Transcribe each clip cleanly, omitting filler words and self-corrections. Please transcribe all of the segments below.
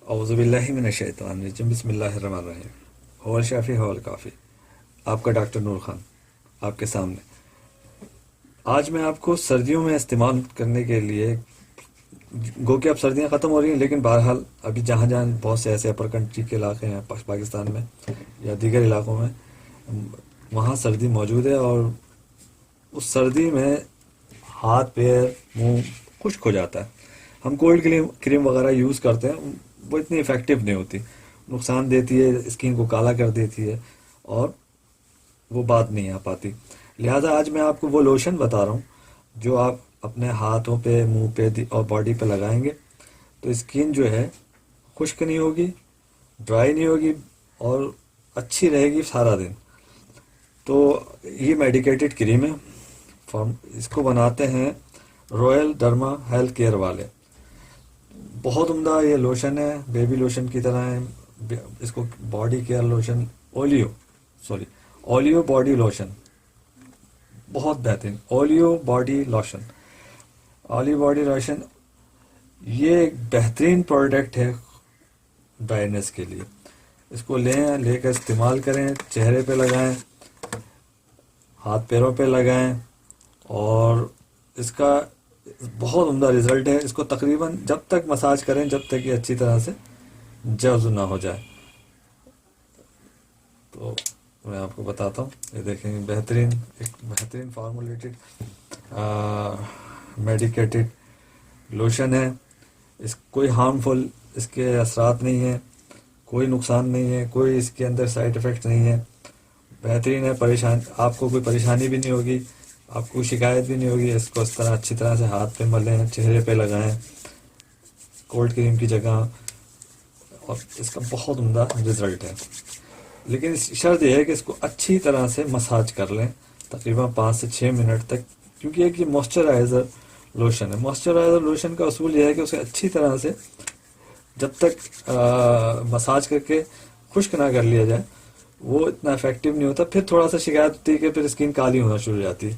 औज़ुबिल्लाहि मिनश्शैतानिर्रजीम बिस्मिल्लाहिर्रहमानिर्रहीम। हुवल शाफ़ी हुवल काफ़ी। आपका डॉक्टर नूर खान आपके सामने। आज मैं आपको सर्दियों में इस्तेमाल करने के लिए, गो कि अब सर्दियां ख़त्म हो रही हैं, लेकिन बहरहाल अभी जहाँ जहाँ बहुत से ऐसे अपर कंट्री के इलाके हैं पाकिस्तान में या दीगर इलाकों में, वहाँ सर्दी मौजूद है और उस सर्दी में हाथ पैर मुंह खुश्क हो जाता है। हम कोल्ड क्रीम क्रीम वगैरह यूज़ करते हैं, वो इतनी इफ़ेक्टिव नहीं होती, नुकसान देती है, स्किन को काला कर देती है और वो बात नहीं आ पाती। लिहाजा आज मैं आपको वो लोशन बता रहा हूँ जो आप अपने हाथों पे, मुंह पे और बॉडी पे लगाएंगे तो स्किन जो है खुश्क नहीं होगी, ड्राई नहीं होगी और अच्छी रहेगी सारा दिन। तो ये मेडिकेटेड क्रीम है। फॉर्म इसको बनाते हैं रॉयल डर्मा हेल्थ केयर वाले। बहुत उम्दा ये लोशन है, बेबी लोशन की तरह है। इसको body care lotion, oleo body lotion, बहुत बेहतरीन oleo body lotion. Oleo body lotion ये एक बेहतरीन प्रोडक्ट है ड्राइनेस के लिए। इसको लेकर इस्तेमाल करें, चेहरे पे लगाएं, हाथ पैरों पे लगाएं और इसका बहुत उम्दा रिजल्ट है। इसको तकरीबन जब तक मसाज करें जब तक ये अच्छी तरह से जज़्ब ना हो जाए। तो मैं आपको बताता हूँ, ये देखें, एक बेहतरीन फार्मूलेटेड मेडिकेटेड लोशन है। इस कोई हार्मफुल इसके असरात नहीं है, कोई नुकसान नहीं है, कोई इसके अंदर साइड इफ़ेक्ट नहीं है। बेहतरीन है, आपको कोई परेशानी भी नहीं होगी, आपको शिकायत भी नहीं होगी। इसको इस तरह अच्छी तरह से हाथ पे मलें, चेहरे पे लगाएं कोल्ड क्रीम की जगह, और इसका बहुत उम्दा रिजल्ट है। लेकिन इस शर्त यह है कि इसको अच्छी तरह से मसाज कर लें, तकरीबन 5 से 6 मिनट तक, क्योंकि एक ये मॉइस्चराइज़र लोशन है। मॉइस्चराइज़र लोशन का असूल यह है कि उसे अच्छी तरह से जब तक मसाज करके खुश्क ना कर लिया जाए वो इतना इफेक्टिव नहीं होता। फिर थोड़ा सा शिकायत होती है कि फिर स्किन काली होना शुरू हो जाती है।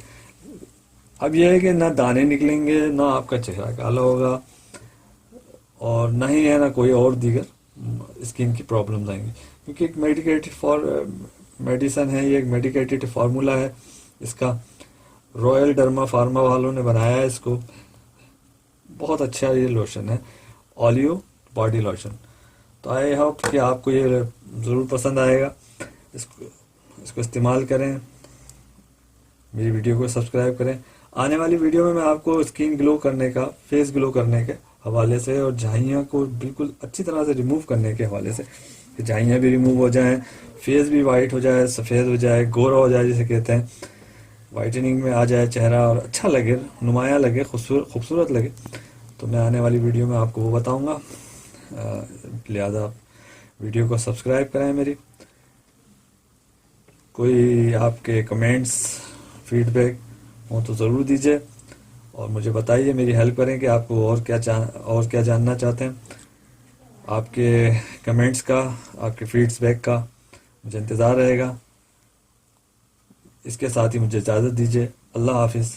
अब यह है कि ना दाने निकलेंगे, ना आपका चेहरा काला होगा और ना ही है ना कोई और दीगर स्किन की प्रॉब्लम्स आएंगी, क्योंकि एक मेडिसन है, ये एक मेडिकेटेड फार्मूला है इसका। रॉयल डर्मा फार्मा वालों ने बनाया है इसको। बहुत अच्छा ये लोशन है, ओलियो बॉडी लोशन। तो आई होप कि आपको ये ज़रूर पसंद आएगा। इसको इसको इस्तेमाल करें, मेरी वीडियो को सब्सक्राइब करें। आने वाली वीडियो में मैं आपको स्किन ग्लो करने का, फेस ग्लो करने के हवाले से और झाइयाँ को बिल्कुल अच्छी तरह से रिमूव करने के हवाले से, कि झाइयाँ भी रिमूव हो जाएं, फेस भी वाइट हो जाए, सफ़ेद हो जाए, गोरा हो जाए जिसे कहते हैं, वाइटनिंग में आ जाए चेहरा और अच्छा लगे, नुमाया लगे, खूबसूरत लगे। तो मैं आने वाली वीडियो में आपको वो बताऊँगा। लिहाजा वीडियो को सब्सक्राइब करें मेरी। कोई आपके कमेंट्स, फीडबैक हो तो ज़रूर दीजिए और मुझे बताइए, मेरी हेल्प करें कि आपको और क्या जानना चाहते हैं। आपके कमेंट्स का, आपके फीडबैक का मुझे इंतज़ार रहेगा। इसके साथ ही मुझे इजाज़त दीजिए। अल्लाह हाफिज़।